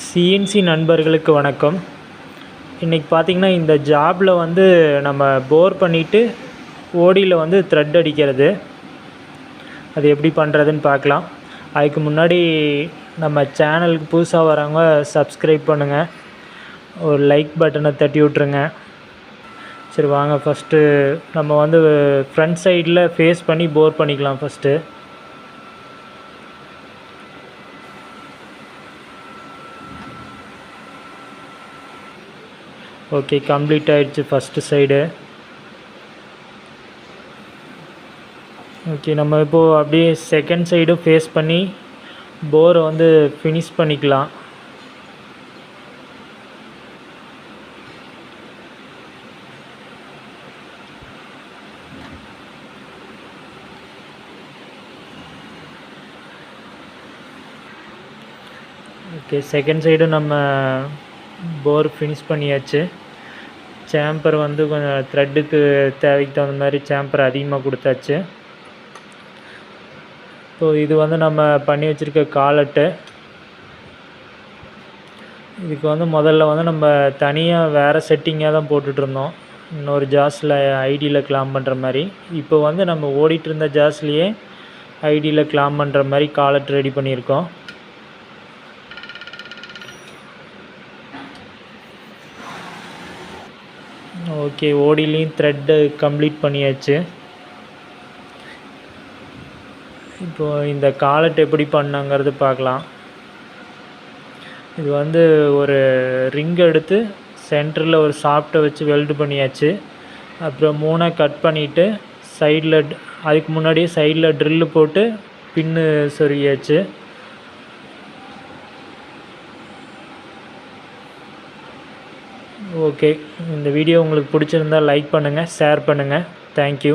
CNC நண்பர்களுக்கு வணக்கம். இன்றைக்கி பார்த்திங்கன்னா இந்த ஜாபில் வந்து நம்ம போர் பண்ணிவிட்டு ஓடியில் வந்து த்ரெட் அடிக்கிறது, அது எப்படி பண்ணுறதுன்னு பார்க்கலாம். அதுக்கு முன்னாடி நம்ம சேனலுக்கு புதுசாக வரவங்க சப்ஸ்கிரைப் பண்ணுங்கள், ஒரு லைக் பட்டனை தட்டி விட்ருங்க. சரி வாங்க, ஃபஸ்ட்டு நம்ம வந்து ஃப்ரண்ட் சைடில் ஃபேஸ் பண்ணி போர் பண்ணிக்கலாம். ஃபஸ்ட்டு ஓகே, கம்ப்ளீட் ஆகிடுச்சு ஃபஸ்ட்டு சைடு. ஓகே, நம்ம இப்போது அப்படியே செகண்ட் சைடும் ஃபேஸ் பண்ணி போரை வந்து ஃபினிஷ் பண்ணிக்கலாம். ஓகே, செகண்ட் சைடும் நம்ம போர் ஃபினிஷ் பண்ணியாச்சு. சேம்பர் வந்து கொஞ்சம் த்ரெட்டுக்கு தேவைக்கு தகுந்த மாதிரி சேம்பர் அதிகமாக கொடுத்தாச்சு. இப்போது இது வந்து நம்ம பண்ணி வச்சுருக்க காலட்டு. இதுக்கு வந்து முதல்ல வந்து நம்ம தனியாக வேறு செட்டிங்காக தான் போட்டுட்ருந்தோம், இன்னொரு ஜாஸில் ஐடியில் கிளாம் பண்ணுற மாதிரி. இப்போ வந்து நம்ம ஓடிட்டுருந்த ஜாஸ்லேயே ஐடியில் கிளாம் பண்ணுற மாதிரி காலட் ரெடி பண்ணியிருக்கோம். ஓகே, ஓடிலையும் த்ரெட்டு கம்ப்ளீட் பண்ணியாச்சு. இப்போது இந்த காலட் எப்படி பண்ணாங்கிறது பார்க்கலாம். இது வந்து ஒரு ரிங் எடுத்து சென்டரில் ஒரு சாஃப்ட்டை வச்சு வெல்டு பண்ணியாச்சு. அப்புறம் 3 கட் பண்ணிவிட்டு சைடில், அதுக்கு முன்னாடியே சைடில் ட்ரில்லு போட்டு பின்னு சொருகியாச்சு. ஓகே, இந்த வீடியோ உங்களுக்கு பிடிச்சிருந்தால் லைக் பண்ணுங்கள், ஷேர் பண்ணுங்கள். தேங்க்யூ.